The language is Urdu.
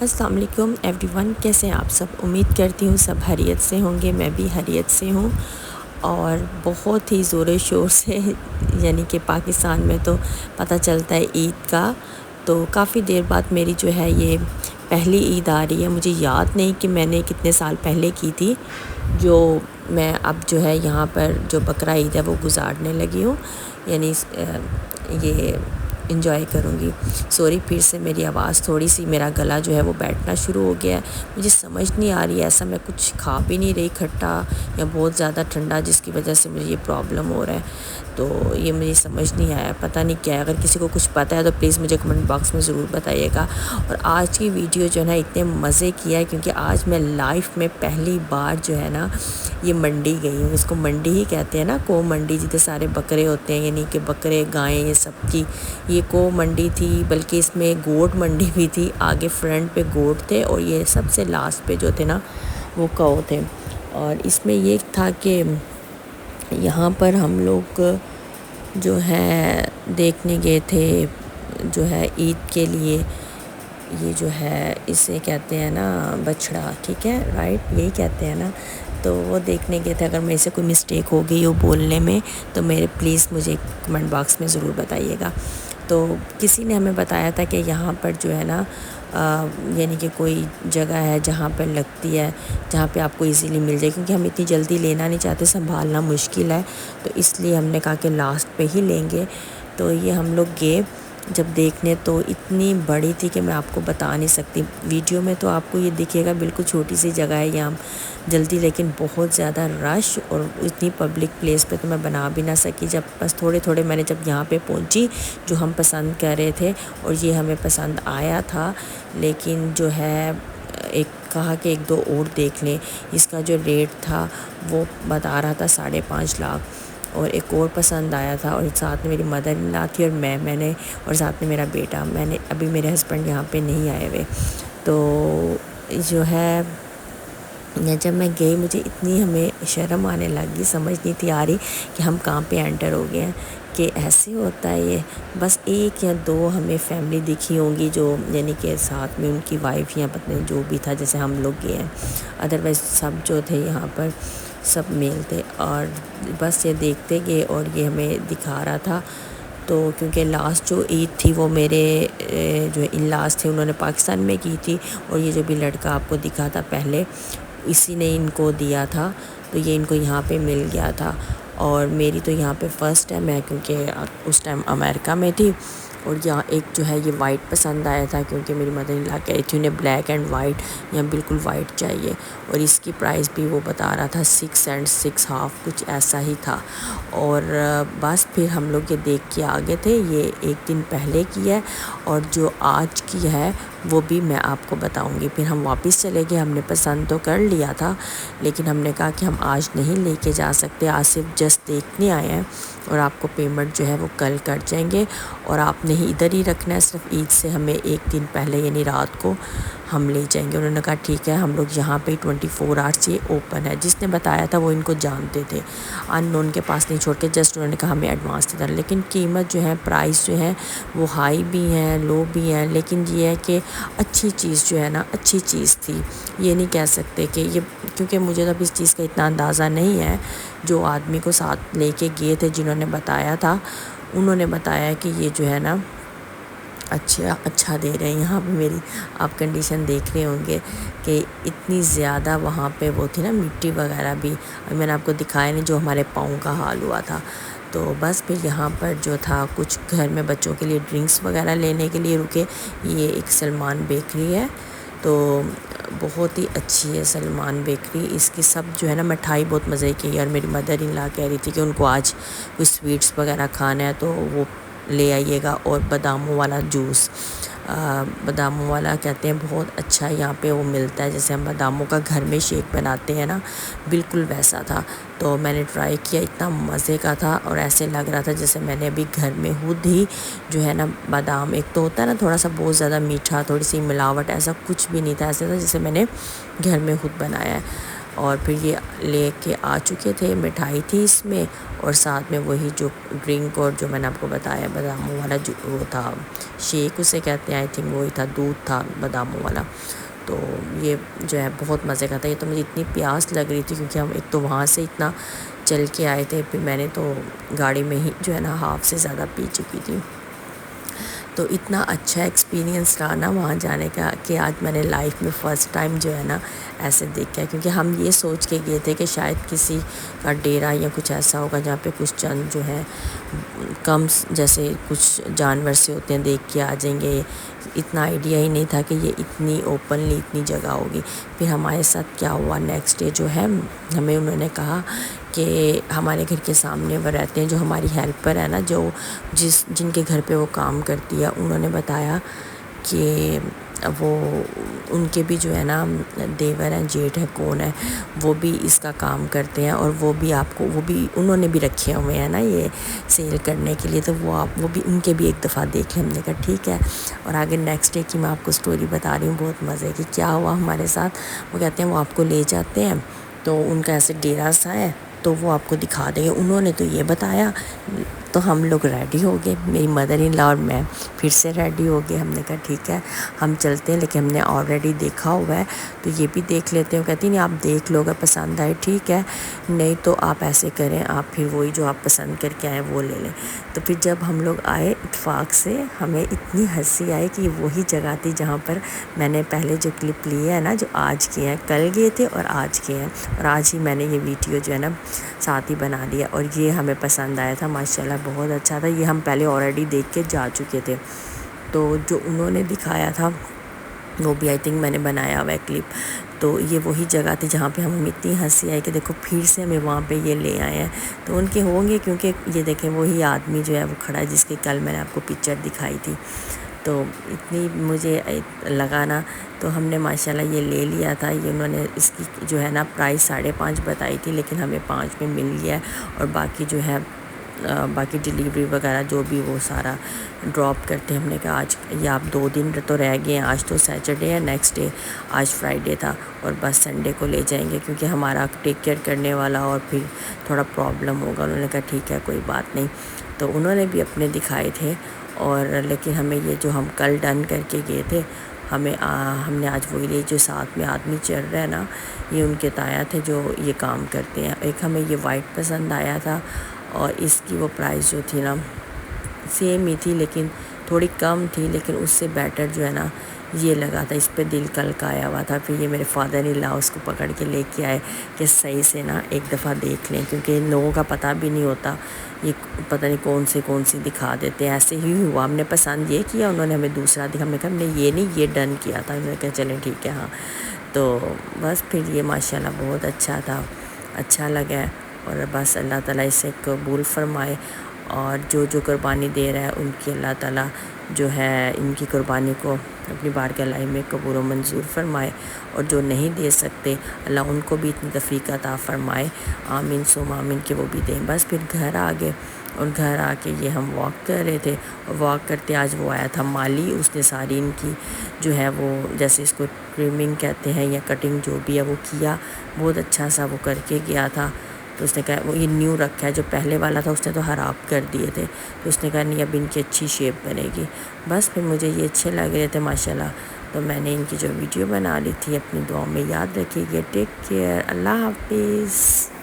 السلام علیکم ایوری ون، کیسے ہیں آپ سب؟ امید کرتی ہوں سب خیریت سے ہوں گے، میں بھی خیریت سے ہوں اور بہت ہی زور و شور سے یعنی کہ پاکستان میں تو پتہ چلتا ہے عید کا، تو کافی دیر بعد میری جو ہے یہ پہلی عید آ رہی ہے۔ مجھے یاد نہیں کہ میں نے کتنے سال پہلے کی تھی، جو میں اب جو ہے یہاں پر جو بقرہ عید ہے وہ گزارنے لگی ہوں، یعنی یہ انجوائے کروں گی۔ سوری پھر سے میری آواز تھوڑی سی، میرا گلا جو ہے وہ بیٹھنا شروع ہو گیا ہے۔ مجھے سمجھ نہیں آ رہی ہے، ایسا میں کچھ کھا بھی نہیں رہی کھٹا یا بہت زیادہ ٹھنڈا جس کی وجہ سے مجھے یہ پرابلم ہو رہا ہے، تو یہ مجھے سمجھ نہیں آیا، پتہ نہیں کیا ہے۔ اگر کسی کو کچھ پتہ ہے تو پلیز مجھے کمنٹ باکس میں ضرور بتائیے گا۔ اور آج کی ویڈیو جو ہے نا اتنے مزے کیا ہے کیونکہ آج میں لائف میں پہلی بار جو ہے نا یہ منڈی گئی ہوں۔ اس کو منڈی ہی کہتے ہیں نا، کو منڈی، جتنے سارے بکرے ہوتے ہیں، یعنی کہ بکرے گائیں یہ سب کی یہ کو منڈی تھی، بلکہ اس میں گوٹ منڈی بھی تھی۔ آگے فرنٹ پہ گوٹ تھے اور یہ سب سے لاسٹ پہ جو تھے نا وہ کاؤ تھے۔ اور اس میں یہ تھا کہ یہاں پر ہم لوگ جو ہے دیکھنے گئے تھے جو ہے عید کے لیے، یہ جو ہے اسے کہتے ہیں نا بچھڑا، ٹھیک ہے، رائٹ، یہی کہتے ہیں نا، تو وہ دیکھنے گئے تھے۔ اگر میرے سے کوئی مسٹیک ہو گئی ہو بولنے میں تو میرے پلیز مجھے کمنٹ باکس میں ضرور بتائیے گا۔ تو کسی نے ہمیں بتایا تھا کہ یہاں پر جو ہے نا یعنی کہ کوئی جگہ ہے جہاں پر لگتی ہے، جہاں پہ آپ کو ایزیلی مل جائے، کیونکہ ہم اتنی جلدی لینا نہیں چاہتے، سنبھالنا مشکل ہے، تو اس لیے ہم نے کہا کہ لاسٹ پہ ہی لیں گے۔ تو یہ ہم لوگ گئے جب دیکھنے، تو اتنی بڑی تھی کہ میں آپ کو بتا نہیں سکتی۔ ویڈیو میں تو آپ کو یہ دکھے گا بالکل چھوٹی سی جگہ ہے یہاں جلدی، لیکن بہت زیادہ رش اور اتنی پبلک پلیس پہ تو میں بنا بھی نہ سکی۔ جب بس تھوڑے تھوڑے میں نے جب یہاں پہ پہنچی جو ہم پسند کر رہے تھے اور یہ ہمیں پسند آیا تھا، لیکن جو ہے ایک کہا کہ ایک دو اور دیکھ لیں۔ اس کا جو ریٹ تھا وہ بتا رہا تھا 5.5 لاکھ، اور ایک اور پسند آیا تھا، اور ساتھ میں میری مدر ان لا تھی اور میں نے اور ساتھ میں میرا بیٹا، میں نے ابھی میرے ہسبینڈ یہاں پہ نہیں آئے ہوئے، تو جو ہے جب میں گئی مجھے اتنی ہمیں شرم آنے لگی، سمجھ نہیں تھی آ رہی کہ ہم کہاں پہ انٹر ہو گئے ہیں، کہ ایسے ہوتا ہے یہ۔ بس ایک یا دو ہمیں فیملی دکھی ہوں گی جو یعنی کہ ساتھ میں ان کی وائف یا پتہ نہیں جو بھی تھا جیسے ہم لوگ گئے ہیں، ادروائز سب جو تھے یہاں پر سب میل تھے، اور بس یہ دیکھتے گئے اور یہ ہمیں دکھا رہا تھا۔ تو کیونکہ لاسٹ جو عید تھی وہ میرے جو ان لاس تھے انہوں نے پاکستان میں کی تھی، اور یہ جو بھی لڑکا آپ کو دکھا تھا پہلے اسی نے ان کو دیا تھا، تو یہ ان کو یہاں پہ مل گیا تھا۔ اور میری تو یہاں پہ فرسٹ ٹائم ہے کیونکہ اس ٹائم امریکہ میں تھی، اور یہاں ایک جو ہے یہ وائٹ پسند آیا تھا کیونکہ میری مدر ان لا کہہ رہی تھی انہیں بلیک اینڈ وائٹ یا بالکل وائٹ چاہیے، اور اس کی پرائس بھی وہ بتا رہا تھا 6 اینڈ 6 ہاف کچھ ایسا ہی تھا۔ اور بس پھر ہم لوگ یہ دیکھ کے آگے تھے، یہ ایک دن پہلے کی ہے، اور جو آج کی ہے وہ بھی میں آپ کو بتاؤں گی۔ پھر ہم واپس چلے گئے، ہم نے پسند تو کر لیا تھا لیکن ہم نے کہا کہ ہم آج نہیں لے کے جا سکتے، آج صرف جسٹ دیکھنے آئے ہیں، اور آپ کو پیمنٹ جو ہے وہ کل کر جائیں گے، اور آپ نے ادھر ہی رکھنا ہے، صرف عید سے ہمیں ایک دن پہلے یعنی رات کو ہم لے جائیں گے۔ انہوں نے کہا ٹھیک ہے، ہم لوگ یہاں پہ 24 آورس یہ اوپن ہے۔ جس نے بتایا تھا وہ ان کو جانتے تھے، ان نون کے پاس نہیں چھوڑ کے، جسٹ انہوں نے کہا ہمیں ایڈوانس دے دیں، لیکن قیمت جو ہے پرائس جو ہے وہ ہائی بھی ہیں لو بھی ہیں، لیکن یہ ہے کہ اچھی چیز جو ہے نا اچھی چیز تھی، یہ نہیں کہہ سکتے کہ یہ، کیونکہ مجھے تو اب اس چیز کا اتنا اندازہ نہیں ہے۔ جو آدمی کو ساتھ لے کے گئے تھے جنہوں نے بتایا تھا انہوں نے بتایا کہ یہ جو ہے نا اچھا دے رہے ہیں۔ یہاں پہ میری آپ کنڈیشن دیکھ رہے ہوں گے کہ اتنی زیادہ وہاں پہ وہ تھی نا مٹی وغیرہ بھی، میں نے آپ کو دکھایا نہیں جو ہمارے پاؤں کا حال ہوا تھا۔ تو بس پھر یہاں پر جو تھا کچھ گھر میں بچوں کے لیے ڈرنکس وغیرہ لینے کے لیے رکے۔ یہ ایک سلمان بیکری ہے، تو بہت ہی اچھی ہے سلمان بیکری، اس کی سب جو ہے نا مٹھائی بہت مزے کی ہے، اور میری مدر ان لا کہہ رہی تھی کہ ان کو آج کچھ سویٹس وغیرہ کھانا ہے تو وہ لے آئیے گا، اور باداموں والا جوس، باداموں والا کہتے ہیں بہت اچھا یہاں پہ وہ ملتا ہے، جیسے ہم باداموں کا گھر میں شیک بناتے ہیں نا بالکل ویسا تھا۔ تو میں نے ٹرائی کیا، اتنا مزے کا تھا، اور ایسے لگ رہا تھا جیسے میں نے ابھی گھر میں خود ہی جو ہے نا بادام، ایک تو ہوتا ہے نا تھوڑا سا بہت زیادہ میٹھا، تھوڑی سی ملاوٹ، ایسا کچھ بھی نہیں تھا، ایسا تھا جیسے میں نے گھر میں خود بنایا ہے۔ اور پھر یہ لے کے آ چکے تھے، مٹھائی تھی اس میں، اور ساتھ میں وہی جو ڈرنک اور جو میں نے آپ کو بتایا باداموں والا جو وہ تھا شیک اسے کہتے ہیں، آئی تھنک وہی تھا، دودھ تھا باداموں والا۔ تو یہ جو ہے بہت مزے کا تھا۔ یہ تو مجھے اتنی پیاس لگ رہی تھی کیونکہ ہم ایک تو وہاں سے اتنا چل کے آئے تھے، پھر میں نے تو گاڑی میں ہی جو ہے نا ہاف سے زیادہ پی چکی تھی۔ تو اتنا اچھا ایکسپیرینس رہا نا وہاں جانے کا کہ آج میں نے لائف میں فرسٹ ٹائم جو ہے نا ایسے دیکھا، کیونکہ ہم یہ سوچ کے گئے تھے کہ شاید کسی کا ڈیرا یا کچھ ایسا ہوگا جہاں پہ کچھ چند جو ہے کم جیسے کچھ جانور سے ہوتے ہیں دیکھ کے آ جائیں گے۔ اتنا آئیڈیا ہی نہیں تھا کہ یہ اتنی اوپنلی اتنی جگہ ہوگی۔ پھر ہمارے ساتھ کیا ہوا، نیکسٹ ڈے جو ہے ہمیں انہوں نے کہا کہ ہمارے گھر کے سامنے وہ رہتے ہیں جو ہماری ہیلپر ہے نا، جو جن کے گھر پہ وہ کام کرتی ہے، انہوں نے بتایا کہ وہ ان کے بھی جو ہے نا دیور ہیں، جیٹھ ہے، کون ہے، وہ بھی اس کا کام کرتے ہیں، اور وہ بھی آپ کو وہ بھی انہوں نے بھی رکھے ہوئے ہیں نا یہ سیل کرنے کے لیے، تو وہ بھی ان کے بھی ایک دفعہ دیکھ لیں۔ ہم نے کہا ٹھیک ہے۔ اور آگے نیکسٹ ڈے کی میں آپ کو سٹوری بتا رہی ہوں، بہت مزے کی کیا ہوا ہمارے ساتھ۔ وہ کہتے ہیں وہ آپ کو لے جاتے ہیں، تو ان کا ایسے ڈیرا سا ہے، تو وہ آپ کو دکھا دیں گے۔ انہوں نے تو یہ بتایا، تو ہم لوگ ریڈی ہو گئے، میری مدر ان لا اور میں پھر سے ریڈی ہو گئے۔ ہم نے کہا ٹھیک ہے ہم چلتے ہیں، لیکن ہم نے آلریڈی دیکھا ہوا ہے تو یہ بھی دیکھ لیتے ہیں۔ وہ کہتی نہیں آپ دیکھ لو، اگر پسند آئے ٹھیک ہے، نہیں تو آپ ایسے کریں، آپ پھر وہی جو آپ پسند کر کے آئیں وہ لے لیں۔ تو پھر جب ہم لوگ آئے اتفاق سے ہمیں اتنی ہنسی آئی کہ یہ وہی جگہ تھی جہاں پر میں نے پہلے جو کلپ لی ہے نا، جو آج کی ہیں، کل گئے تھے اور آج کے ہیں، اور آج ہی میں نے یہ ویڈیو جو ہے نا ساتھ ہی بنا لیا، اور یہ ہمیں پسند آیا تھا، ماشاءاللہ بہت اچھا تھا۔ یہ ہم پہلے آلریڈی دیکھ کے جا چکے تھے، تو جو انہوں نے دکھایا تھا وہ بھی آئی تھنک میں نے بنایا ہوا ہے کلپ۔ تو یہ وہی جگہ تھی جہاں پہ ہمیں اتنی ہنسی آئی کہ دیکھو پھر سے ہمیں وہاں پہ یہ لے آئے ہیں، تو ان کے ہوں گے، کیونکہ یہ دیکھیں وہی آدمی جو ہے وہ کھڑا ہے جس کی کل میں نے آپ کو پکچر دکھائی تھی۔ تو اتنی مجھے لگا نا، تو ہم نے ماشاءاللہ یہ لے لیا تھا۔ یہ انہوں نے اس کی جو ہے نا پرائس 5.5 بتائی تھی، لیکن ہمیں 5 میں مل گیا ہے، اور باقی جو ہے باقی ڈیلیوری وغیرہ جو بھی وہ سارا ڈراپ کرتے ہیں۔ ہم نے کہا آج یہ آپ 2 دن تو رہ گئے ہیں، آج تو سیٹرڈے ہے، نیکسٹ ڈے آج فرائیڈے تھا، اور بس سنڈے کو لے جائیں گے کیونکہ ہمارا ٹیک کیئر کرنے والا اور پھر تھوڑا پرابلم ہوگا۔ انہوں نے کہا ٹھیک ہے کوئی بات نہیں، تو انہوں نے بھی اپنے دکھائے تھے، اور لیکن ہمیں یہ جو ہم کل ڈن کر کے گئے تھے، ہم نے آج وہی لیے جو ساتھ میں آدمی چل رہا ہے نا، یہ ان کے تایا تھے جو یہ کام کرتے ہیں۔ ایک ہمیں یہ وائٹ پسند آیا تھا، اور اس کی وہ پرائس جو تھی نا سیم ہی تھی، لیکن تھوڑی کم تھی، لیکن اس سے بیٹر جو ہے نا یہ لگا تھا، اس پہ دل کلکایا ہوا تھا۔ پھر یہ میرے فادر ان لا اس کو پکڑ کے لے کے آئے کہ صحیح سے نا ایک دفعہ دیکھ لیں، کیونکہ ان لوگوں کا پتہ بھی نہیں ہوتا، یہ پتہ نہیں کون سی دکھا دیتے ہیں۔ ایسے ہی ہوا، ہم نے پسند یہ کیا، انہوں نے ہمیں دوسرا دکھا، ہم نے کہا ہم نے یہ نہیں یہ ڈن کیا تھا، انہوں نے کہا چلیں ٹھیک ہے ہاں۔ تو بس پھر یہ ماشاءاللہ بہت اچھا تھا، اچھا لگا ہے، اور بس اللہ تعالیٰ اسے قبول فرمائے، اور جو قربانی دے رہا ہے ان کی اللہ تعالیٰ جو ہے ان کی قربانی کو اپنی بارگاہ میں قبول و منظور فرمائے، اور جو نہیں دے سکتے اللہ ان کو بھی اتنی توفیق عطا فرمائے، آمین ثم آمین، کہ وہ بھی دیں۔ بس پھر گھر آ گئے، اور گھر آ کے یہ ہم واک کر رہے تھے، اور واک کرتے آج وہ آیا تھا مالی، اس نے ساری ان کی جو ہے وہ جیسے اس کو ٹریمنگ کہتے ہیں یا کٹنگ جو بھی ہے وہ کیا، بہت اچھا سا وہ کر کے گیا تھا۔ تو اس نے کہا وہ یہ نیو رکھا ہے، جو پہلے والا تھا اس نے تو خراب کر دیے تھے، تو اس نے کہا نہیں اب ان کی اچھی شیپ بنے گی۔ بس پھر مجھے یہ اچھے لگ رہے تھے ماشاءاللہ، تو میں نے ان کی جو ویڈیو بنا لی تھی، اپنی دعاؤں میں یاد رکھیے گا۔ ٹیک کیئر، اللہ حافظ۔